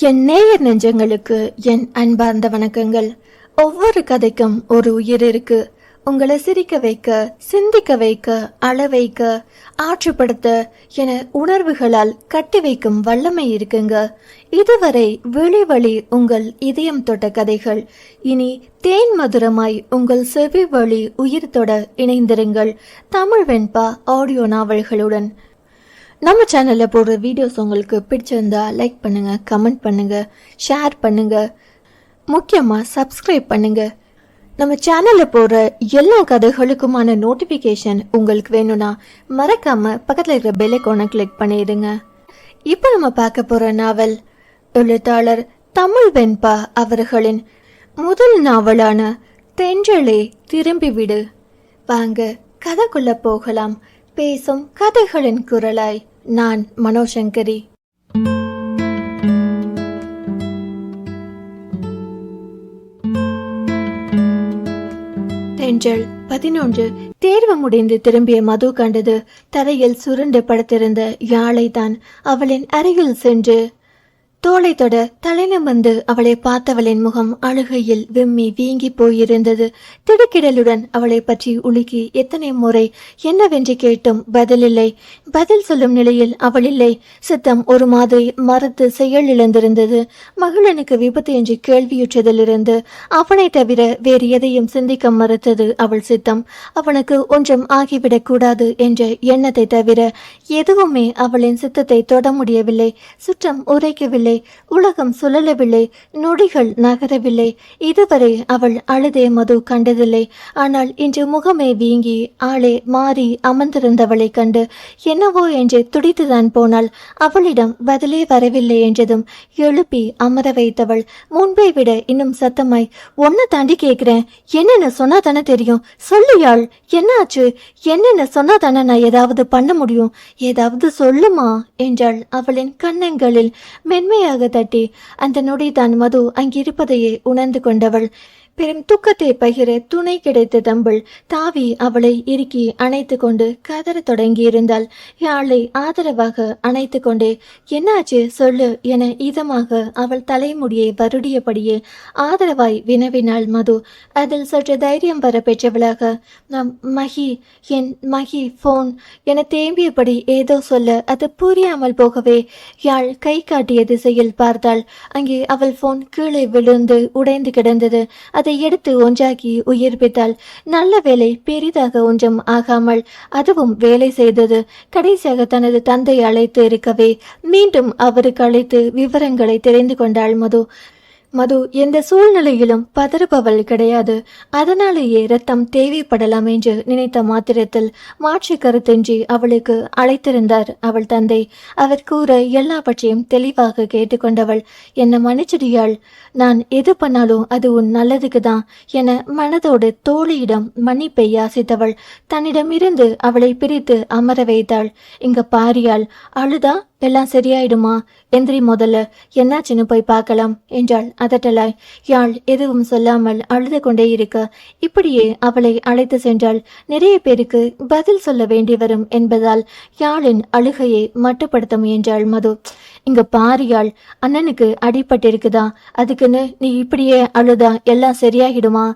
என் நேயர் நெஞ்சங்களுக்கு என் அன்பார்ந்த வணக்கங்கள். ஒவ்வொரு கதைக்கும் ஒரு உயிர் இருக்கு. உங்களை சிரிக்க வைக்க, சிந்திக்க வைக்க, அழ வைக்க, ஆற்றுப்படுத்த என உணர்வுகளால் கட்டி வைக்கும் வல்லமை இருக்குங்க. இதுவரை விழி வழி உங்கள் இதயம் தொட்ட கதைகள் இனி தேன் மதுரமாய் உங்கள் செவி வழி உயிர் தொட இணைந்திருங்கள் தமிழ் வெண்பா ஆடியோ நாவல்களுடன். நம்ம சேனல்ல போடுற வீடியோஸ் உங்களுக்கு பிடிச்சிருந்தா லைக் பண்ணுங்க, கமெண்ட் பண்ணுங்க, ஷேர் பண்ணுங்க, முக்கியமா சப்ஸ்கிரைப் பண்ணுங்க. நம்ம சேனல்ல போடுற எல்லா கதைகளுக்குமான நோட்டிபிகேஷன் உங்களுக்கு வேணும்னா மறக்காம பக்கத்துல இருக்கிற பெல் ஐகானை கிளிக் பண்ணிடுங்க. இப்போ நம்ம பார்க்க போற நாவல் எழுத்தாளர் தமிழ் வெண்பா அவர்களின் முதல் நாவலான தென்றலே திரும்பி விடு. வாங்க கதைக்குள்ள போகலாம். பேசும் கதைகளின் குரலாய் நான் மனோசங்கரி. தென்றல் 11. தேர்வு முடிந்து திரும்பிய மது கண்டது தரையில் சுருண்டு படுத்திருந்த யாழை தான். அவளின் அருகில் சென்று தோளை தொட தலைநிமிர்ந்து அவளை பார்த்தவளின் முகம் அழுகையில் விம்மி வீங்கி போயிருந்தது. திடுக்கிடலுடன் அவளை பற்றி உலுக்கி எத்தனை முறை என்னவென்று கேட்டும் பதிலில்லை. பதில் சொல்லும் நிலையில் அவள் இல்லை. சித்தம் ஒரு மாதிரி மறுத்து செயல் இழந்திருந்தது. மகிழனுக்கு விபத்து என்று கேள்வியுற்றதிலிருந்து அவனை தவிர வேறு எதையும் சிந்திக்க மறுத்தது அவள் சித்தம். அவனுக்கு ஒன்றும் ஆகிவிடக் கூடாது என்ற எண்ணத்தை தவிர எதுவுமே அவளின் சித்தத்தை தொட முடியவில்லை. சுற்றம் உரைக்கவில்லை, உலகம் சுழலவில்லை, நொடிகள் நகரவில்லை. இதுவரை அவள் அழுதே மது கண்டதில்லை. ஆனால் இன்று முகமே வீங்கி ஆளே மாறி அமர்ந்திருந்தவளை கண்டு என்னவோ என்று துடித்துதான் போனாள். அவளிடம் பதிலே வரவில்லை என்றதும் எழுப்பி அமர வைத்தவள் முன்பை விட இன்னும் சத்தமாய், ஒன்ன தாண்டி கேட்கிறேன், என்னென்ன சொன்னா தானே தெரியும், சொல்லியாள், என்னாச்சு, என்னென்ன சொன்னா தானே நான் ஏதாவது பண்ண முடியும், ஏதாவது சொல்லுமா என்றாள். அவளின் கன்னங்களில் மென்மையாக தட்டி அந்த நொடிதான் மது அங்கிருப்பதையே உணர்ந்து கொண்டவள். பெரும் துக்கத்தை பகிர துணை கிடைத்த தம்பிள் தாவி அவளை இறுக்கி அணைத்து கொண்டு கதற தொடங்கி இருந்தாள். யாழை ஆதரவாக அணைத்து கொண்டே, என்னாச்சு சொல்லு என இதமாக அவள் தலைமுடியை வருடியபடியே ஆதரவாய் வினவினாள் மது. அதில் சற்று தைரியம் வர பெற்றவளாக, மகி, என் மகி போன் என தேம்பியபடி ஏதோ சொல்ல அது புரியாமல் போகவே யாழ் கை காட்டிய திசையில் பார்த்தாள். அங்கே அவள் போன் கீழே விழுந்து உடைந்து கிடந்தது. அதை எடுத்து ஒன்றாக்கி உயிர்ப்பித்தாள். நல்ல வேலை, பெரிதாக ஒன்றும் ஆகாமல் அதுவும் வேலை செய்தது. கடைசியாக தனது தந்தை அழைத்து இருக்கவே மீண்டும் அவருக்கு அழைத்து விவரங்களை தெரிந்து கொண்டாள் மது. மது எந்த சூழ்நிலையிலும் பதறுபவள் கிடையாது. அதனாலேயே ரத்தம் தேவைப்படலாம் என்று நினைத்த மாத்திரத்தில் மாற்று கருத்தின்றி அவளுக்கு அழைத்திருந்தார் அவள் தந்தை. அவர் கூற எல்லாவற்றையும் தெளிவாக கேட்டுக்கொண்டவள், என்னை மன்னிச்சிடியாள், நான் எது பண்ணாலும் அது உன் நல்லதுக்கு தான் என மனதோடு தோழியிடம் மன்னிப்பை யாசித்தவள் தன்னிடமிருந்து அவளை பிரித்து அமர வைத்தாள். இங்க பாரியாள், அழுதா எல்லாம் சரியாயிடுமா, எந்திரி, முதல்ல என்னாச்சுன்னு போய் பார்க்கலாம் என்றாள் அதட்டலாய். யாழ் எதுவும் சொல்லாமல் அழுது கொண்டே இருக்க இப்படியே அவளை அழைத்து சென்றாள். நிறைய பேருக்கு பதில் சொல்ல வேண்டி வரும் என்பதால் யாழின் அழுகையை மட்டுப்படுத்த முயன்றாள் மது. இங்க பாரியாள், அண்ணனுக்கு அடிபட்டிருக்குதா, அதுக்குன்னு நீ இப்படியே அழுதா எல்லாம் சரியாகிடுமா,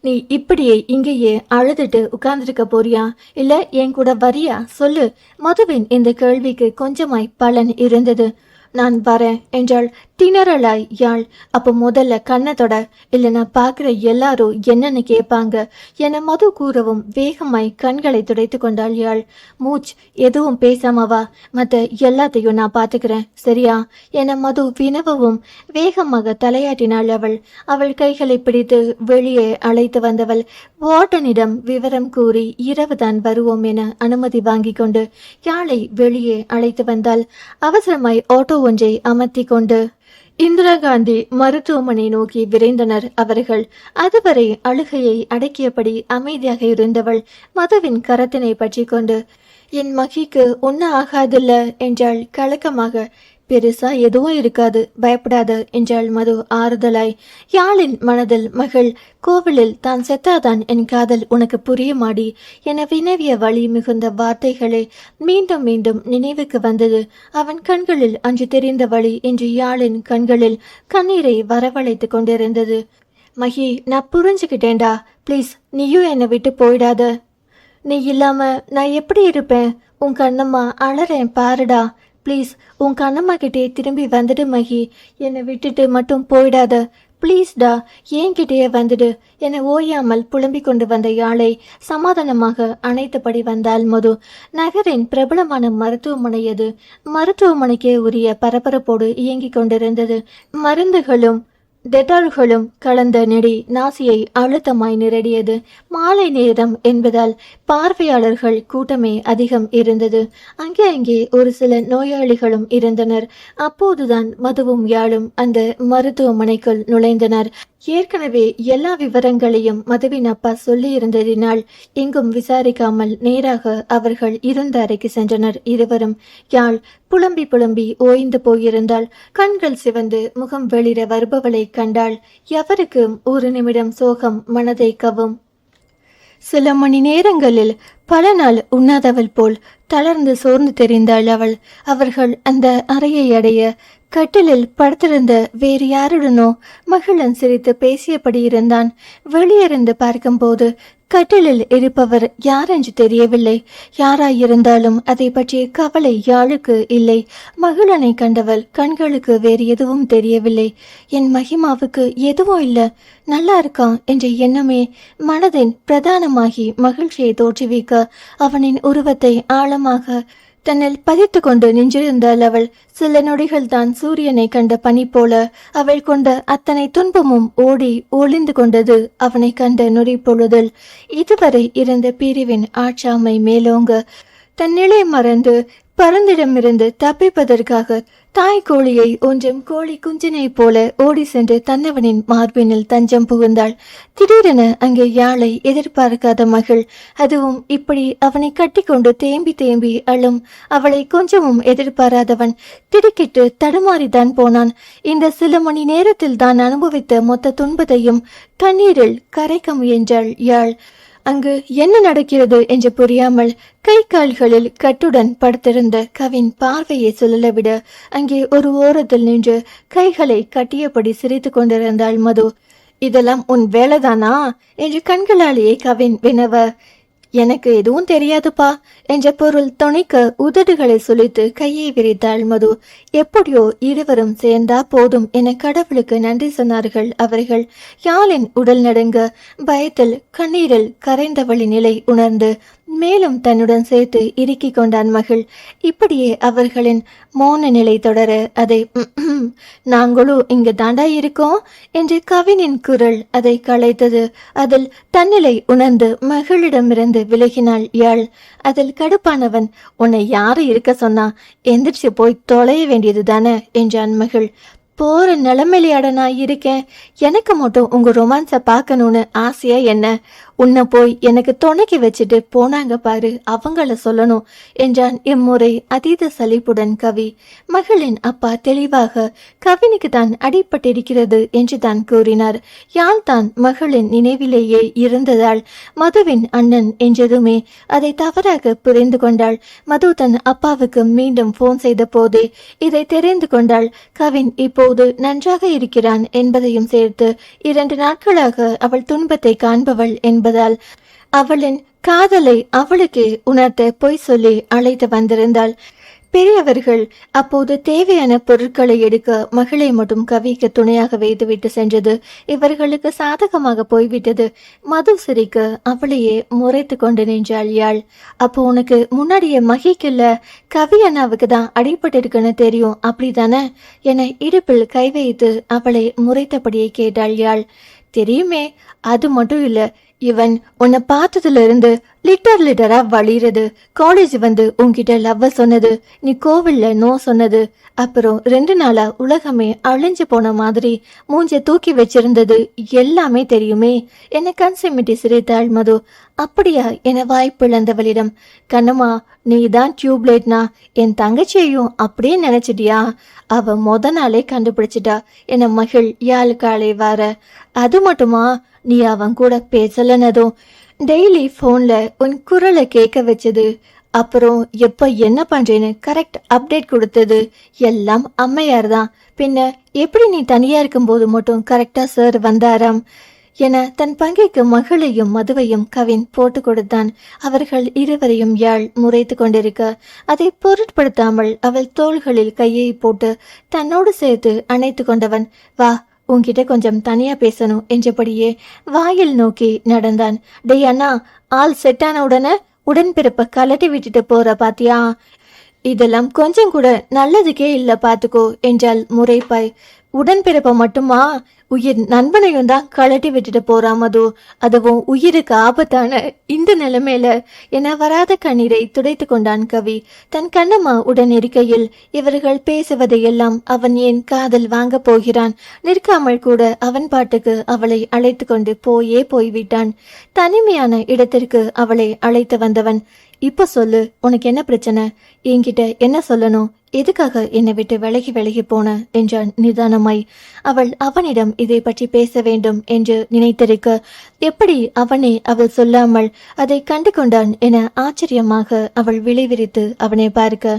நீ இப்படியே இங்கேயே அழுதுட்டு உட்கார்ந்துருக்க போறியா, இல்ல என் கூட வரியா சொல்லு. மதுவின் இந்த கேள்விக்கு கொஞ்சமாய் பலன் இருந்தது. நான் வரேன் என்றாள் திணறலாய் யாழ். அப்போ முதல்ல கண்ணத்தோட, இல்லைன்னா பார்க்குற எல்லாரும் என்னன்னு கேட்பாங்க என மது கூறவும் வேகமாய் கண்களை துடைத்து கொண்டாள் யாழ். மூச், எதுவும் பேசாமவா, மற்ற எல்லாத்தையும் நான் பார்த்துக்கிறேன் சரியா என மது வினவவும் வேகமாக தலையாட்டினாள் அவள். அவள் கைகளை பிடித்து வெளியே அழைத்து வந்தவள் வார்டனிடம் விவரம் கூறி இரவுதான் வருவோம் என அனுமதி வாங்கி கொண்டு யாழை வெளியே அழைத்து வந்தாள். அவசரமாய் ஆட்டோ ஒன்றை அமர்த்தி கொண்டு இந்திரா காந்தி மருத்துவமனை நோக்கி விரைந்தனர் அவர்கள். அதுவரை அழுகையை அடக்கியபடி அமைதியாக இருந்தவள் மதுவின் கரத்தினை பற்றி கொண்டு, என் மகிக்கு ஒன்னும் ஆகாதில்ல என்றாள் கலக்கமாக. பெருசா எதுவும் இருக்காது, பயப்படாத என்றாள் மது ஆறுதலாய். யாழின் மனதில் மகள், கோவிலில் தான் செத்தாதான் என் காதல் உனக்கு புரியுமாடி என வினவிய வழி மிகுந்த வார்த்தைகளே மீண்டும் மீண்டும் நினைவுக்கு வந்தது. அவன் கண்களில் அன்று தெரிந்த வழி இன்று யாழின் கண்களில் கண்ணீரை வரவழைத்து கொண்டிருந்தது. மகி, நான் புரிஞ்சுக்கிட்டேன்டா, ப்ளீஸ் நீயும் என்னை விட்டு போயிடாத. நீ இல்லாம நான் எப்படி இருப்பேன்? உன் கண்ணம்மா அழறேன் பாருடா, ப்ளீஸ் உன் கண்ணம்மா கிட்டே திரும்பி வந்துடு மகி, என்னை விட்டுட்டு மட்டும் போயிடாத ப்ளீஸ்டா, என்கிட்டயே வந்துடு என ஓயாமல் புலம்பிக் கொண்டு வந்த யாழை சமாதானமாக அணைத்தபடி வந்தாள் மது. நகரின் பிரபலமான மருத்துவமனை அது. மருத்துவமனைக்கே உரிய பரபரப்போடு இயங்கிக் கொண்டிருந்தது. மருந்துகளும் டெட்டால்களும் கலந்த நெடி நாசியை அழுத்தமாய் நிரடியது. மாலை நேரம் என்பதால் பார்வையாளர்கள் கூட்டமே அதிகம் இருந்தது. அங்கே ஒரு சில நோயாளிகளும் இருந்தனர். அப்போதுதான் மதுவும் யாழும் அந்த மருத்துவமனைக்குள் நுழைந்தனர். ஏற்கனவே எல்லா விவரங்களையும் மதுவின் அப்பா சொல்லி இருந்ததினால் எங்கும் விசாரிக்காமல் நேராக அவர்கள் இருந்த அறைக்கு சென்றனர். இருவரும். யாழ் புலம்பி புலம்பி ஓய்ந்து போயிருந்தாள். கண்கள் சிவந்து முகம் வெளிர வருபவளை கண்டாள். எவருக்கும் ஒரு நிமிடம் சோகம் மனதை கவும். சில மணி நேரங்களில் பல நாள் உண்ணாதவள் போல் தளர்ந்து சோர்ந்து தெரிந்தாள் அவள். அவர்கள் அந்த அறையை அடைய கட்டிலில் படுத்திருந்த வேறு யாருடனோ மகிழன் சிரித்து பேசியபடி இருந்தான். வெளியிருந்து பார்க்கும்போது கட்டிலில் இருப்பவர் யாரென்று தெரியவில்லை. யாராயிருந்தாலும் அதை பற்றிய கவலை யாழுக்கு இல்லை. மகிழனை கண்டவள் கண்களுக்கு வேறு எதுவும் தெரியவில்லை. என் மகிமாவுக்கு எதுவும் இல்லை, நல்லா இருக்கான் என்ற எண்ணமே மனதின் பிரதானமாகி மகிழ்ச்சியை தோற்றுவிக்க அவனின் உருவத்தை ஆழமாக தன்னில் பதித்து கொண்டு நின்றிருந்தாள் அவள். சில நொடிகள் தான் சூரியனை கண்ட பனி போல அவள் கொண்ட அத்தனை துன்பமும் ஓடி ஒளிந்து கொண்டது அவனை கண்ட நொடி பொழுதில். இதுவரை இருந்த பிரிவின் ஆட்சாமை மேலோங்க தன் நிலை மறந்து பருந்திடமிருந்து தப்பிப்பதற்காக தாய் கோழியை ஒன்றும் கோழி குஞ்சினை போல ஓடி சென்று தன்னவனின் மார்பினில் தஞ்சம் புகுந்தாள். திடீரென அங்கே யாழை எதிர்பார்க்காத மகள், அதுவும் இப்படி அவனை கட்டிக்கொண்டு தேம்பி தேம்பி அழும் அவளை கொஞ்சமும் எதிர்பாராதவன் திடுக்கிட்டு தடுமாறிதான் போனான். இந்த சில மணி நேரத்தில் தான் அனுபவித்த மொத்த துன்பத்தையும் கண்ணீரில் கரைக்க முயன்றாள் யாழ். அங்கு என்ன நடக்கிறது என்று புரியாமல் கை கால்களில் கட்டுடன் படுத்திருந்த கவின் பார்வையை சுழலவிட அங்கே ஒரு ஓரத்தில் நின்று கைகளை கட்டியபடி சிரித்து கொண்டிருந்தாள் மது. இதெல்லாம் உன் வேலைதானா என்று கண்களாலேயே கவின் வினவ, எனக்கு எதுவும் தெரியாதுப்பா என்ற பொருள் துணைக்க உதடுகளை சுழித்து கையை விரித்தாள் மது. எப்படியோ இருவரும் சேர்ந்தா போதும் என கடவுளுக்கு நன்றி சொன்னார்கள் அவர்கள். யாழின் உடல் நடுங்க பயத்தில் கண்ணீரில் கரைந்தவளின் நிலை உணர்ந்து மேலும் தன்னுடன் சேர்த்து இறுக்கி கொண்டான் மகள். இப்படியே அவர்களின் மௌன நிலை தொடர அதை நாங்களும் இங்கு தாண்டா இருக்கோம் என்று கவினின் குரல் அதை களைத்தது. அதில் தன்னிலை உணர்ந்து மகளிடமிருந்து விலகினாள் யாழ். அதில் கடுப்பானவன், உன்னை யாரு இருக்க சொன்னா, எந்திரிச்சு போய் தொலைய வேண்டியது தானே என்றான் மகள். போற நிலைமையிலையாட நான் இருக்கேன், எனக்கு மட்டும் உங்க ரொமான்ஸை பார்க்கணும்னு ஆசையா என்ன? உன்னை போய் எனக்கு துணைக்கி வச்சுட்டு போனாங்க பாரு, அவங்கள சொல்லணும் என்றான் இம்முறை அதீத சலிப்புடன் கவி. மகளின் அப்பா தெளிவாக கவினுக்கு தான் அடிபட்டிருக்கிறது என்று தான் கூறினார். யாழ் தான் மகளின் நினைவிலேயே இருந்ததால் மதுவின் அண்ணன் என்றதுமே அதை தவறாக புரிந்து கொண்டாள். மது தன் அப்பாவுக்கு மீண்டும் போன் செய்த போதே இதை தெரிந்து கொண்டாள். கவின் இப்போது நன்றாக இருக்கிறான் என்பதையும் சேர்த்து 2 நாட்களாக அவள் துன்பத்தை காண்பவள் என்பதால் அவளின் காதலை அவளுக்கு உணர்த்த பொய் சொல்லி அழைத்து வந்திருந்தாள். பெரியவர்கள் அப்போது தேவையான பொருட்களை எடுக்க மகளை மட்டும் கவிக்கு துணையாக வைத்துவிட்டு சென்றது இவர்களுக்கு சாதகமாக போய்விட்டது. மது சிரிக்க அவளையே முறைத்து கொண்டு நின்றாள் யாழ். அப்போ உனக்கு முன்னாடியே மகிக்குல்ல, கவி அண்ணாவுக்கு தான் அடிபட்டிருக்குன்னு தெரியும் அப்படிதானே என இடுப்பில் கை வைத்து அவளை முறைத்தபடியே கேட்டாள் யாழ். தெரியுமே, அது மட்டும் இல்ல, இவன் உன்னை பார்த்ததுல இருந்து லிட்டரா வழிறது. காலேஜ் வந்து உன்கிட்ட லவ்வ சொன்னது, நீ கோவில்ல நோ சொன்னது, அப்புறம் 2 நாளா உலகமே அழிஞ்சு போன மாதிரி மூஞ்ச தூக்கி வச்சிருந்தது எல்லாமே தெரியுமே என கன்சிமிட்டி சிரித்தாள் மது. அப்படியா என வாய்ப்பிழந்தவளிடம், கண்ணம்மா நீதான் டியூப்லைட்னா என் தங்கச்சியையும் அப்படியே நினைச்சிட்டியா? அவ நாளே கண்டுபிடிச்சிட்டா என மகிழ் யாழுக்காலை வார. அது மட்டுமா, நீ அவன் கூட பேசலனதும் டெய்லி போன்ல உன் குரலை கேட்க வச்சது, அப்புறம் எப்ப என்ன பண்றேன்னு கரெக்ட் அப்டேட் கொடுத்தது எல்லாம் அம்மையார் தான். பின்ன எப்படி நீ தனியா இருக்கும் போது மட்டும் கரெக்டா சார் வந்தாராம் என தன் பங்கைக்கு மகளையும் மதுவையும் கவின் போட்டு கொடுத்தான். அவர்கள் இருவரையும் யாழ் முறைத்து கொண்டிருக்க அதை பொருட்படுத்தாமல் அவள் தோள்களில் கையை போட்டு தன்னோடு சேர்த்து அணைத்து கொண்டவன், வா உன்கிட்ட கொஞ்சம் தனியா பேசணும் என்றபடியே வாயில் நோக்கி நடந்தான். டேய் அண்ணா, ஆள் செட்டான உடனே உடன்பிறப்ப கலட்டி விட்டுட்டு போற பாத்தியா? இதெல்லாம் கொஞ்சம் கூட நல்லதுக்கே இல்ல பாத்துக்கோ என்றால் முறைப்பாய். உடன்பிறப்ப மட்டுமா, உயிர் நண்பனையும் தான் கலட்டி விட்டுட்டு போறா மது, அதுவும் உயிருக்கு ஆபத்தான இந்த நிலைமையில என வராத கண்ணீரை துடைத்து கொண்டான் கவி. தன் கண்ணம்மா உடன் இருக்கையில் இவர்கள் பேசுவதையெல்லாம் அவன் ஏன் காதல் வாங்க போகிறான்? நிற்காமல் கூட அவன் பாட்டுக்கு அவளை அழைத்து கொண்டு போய்விட்டான். தனிமையான இடத்திற்கு அவளை அழைத்து வந்தவன், இப்ப சொல்லு, உனக்கு என்ன பிரச்சனை? என்கிட்ட என்ன சொல்லணும்? எதுக்காக என்னை விட்டு விலகி போன என்றான் நிதானமாய். அவள் அவனிடம் இதை பற்றி பேச வேண்டும் என்று நினைத்திருக்க எப்படி அவனை அவள் சொல்லாமல் அதை கண்டு கொண்டான் என ஆச்சரியமாக அவள் விளைவிரித்து அவனை பார்க்க,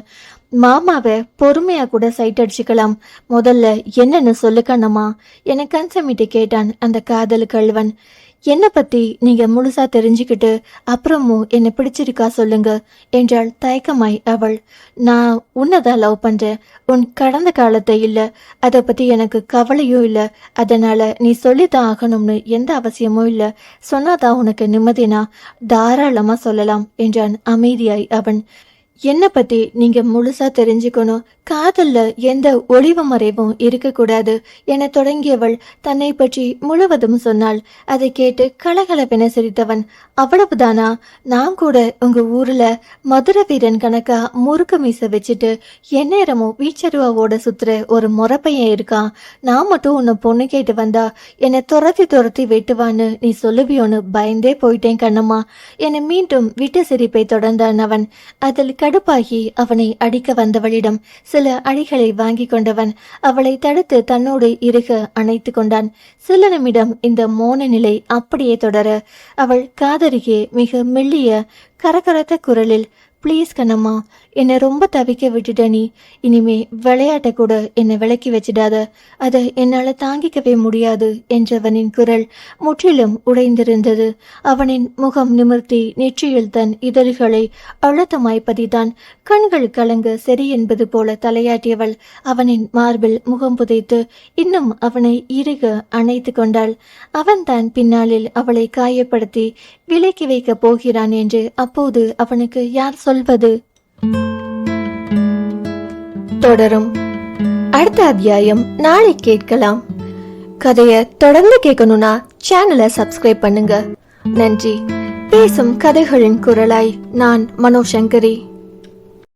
மாமாவை பொறுமையா கூட சைட் அடிச்சுக்கலாம், முதல்ல என்னன்னு சொல்லு கண்ணம்மா என கன்சமிட்டு கேட்டான் அந்த காதல் கள்வன். என்ன பத்தி நீங்க முழுசா தெரிஞ்சுக்கிட்டு அப்புறமும் என்ன பிடிச்சிருக்கா சொல்லுங்க என்றாள் தயக்கமாய் அவள். நான் உன்னதான் லவ் பண்றேன், உன் கடந்த காலத்தை இல்ல, அதை பத்தி எனக்கு கவலையும் இல்ல, அதனால நீ சொல்லித்தான் ஆகணும்னு எந்த அவசியமும் இல்ல, சொன்னாதான் உனக்கு நிம்மதினா தாராளமா சொல்லலாம் என்றான் அமைதியாய் அவன். என்ன பத்தி நீங்க முழுசா தெரிஞ்சுக்கணும், காதல்ல எந்த ஒளிவு மறைவும் இருக்கக்கூடாது என தொடங்கியவள் தன்னை பற்றி முழுவதும் சொன்னாள். அதை கேட்டு கலகலவென சிரித்தவன், அவ்வளவுதானா? நான் கூட உங்க ஊர்ல மதுரை வீரன் கணக்கா முறுக்கு மீச வச்சுட்டு எந்நேரமும் வீச்சருவாவோட சுத்துற ஒரு முறப்பையன் இருக்கான், நான் மட்டும் உன்னை பொண்ணு கேட்டு வந்தா என்னை துரத்தி வெட்டுவான்னு நீ சொல்லுவியோன்னு பயந்தே போயிட்டேன் கண்ணம்மா என மீண்டும் விட்டு சிரிப்பை தொடர்ந்தான் அவன். அதில் கடுப்பாகி அவனை அடிக்க வந்தவளிடம் சில அடிகளை வாங்கி கொண்டவன் அவளை தடுத்து தன்னோடு இறுக அணைத்து கொண்டான். சில நிமிடம் இந்த மோன நிலை அப்படியே தொடர அவள் காதருகே மிக மெல்லிய கரகரத்த குரலில், ப்ளீஸ் கண்ணம்மா, என்னை ரொம்ப தவிக்க விட்டுட்ட நீ, இனிமே விளையாட்ட கூட என்னை விலக்கி வச்சிடாத, அதை என்னால தாங்கிக்கவே முடியாது என்றவனின் குரல் முற்றிலும் உடைந்திருந்தது. அவனின் முகம் நிமிர்த்தி நெற்றியில் தன் இதழ்களை அழுத்தமாய் பதித்தான். கண்கள் கலங்க சரி என்பது போல தலையாட்டியவள் அவனின் மார்பில் முகம் புதைத்து இன்னும் அவனை இறுக அணைத்து கொண்டாள். அவன் தான் பின்னாளில் அவளை காயப்படுத்தி விலக்கி வைக்க போகிறான் என்று அப்போது அவனுக்கு யார் சொல்வது? தொடரும். அடுத்த அத்தியாயம் நாளை கேட்கலாம். கதையை தொடர்ந்து கேட்கணும்னா சேனலை சப்ஸ்கிரைப் பண்ணுங்க. நன்றி. பேசும் கதைகளின் குரலாய் நான் மனோசங்கரி.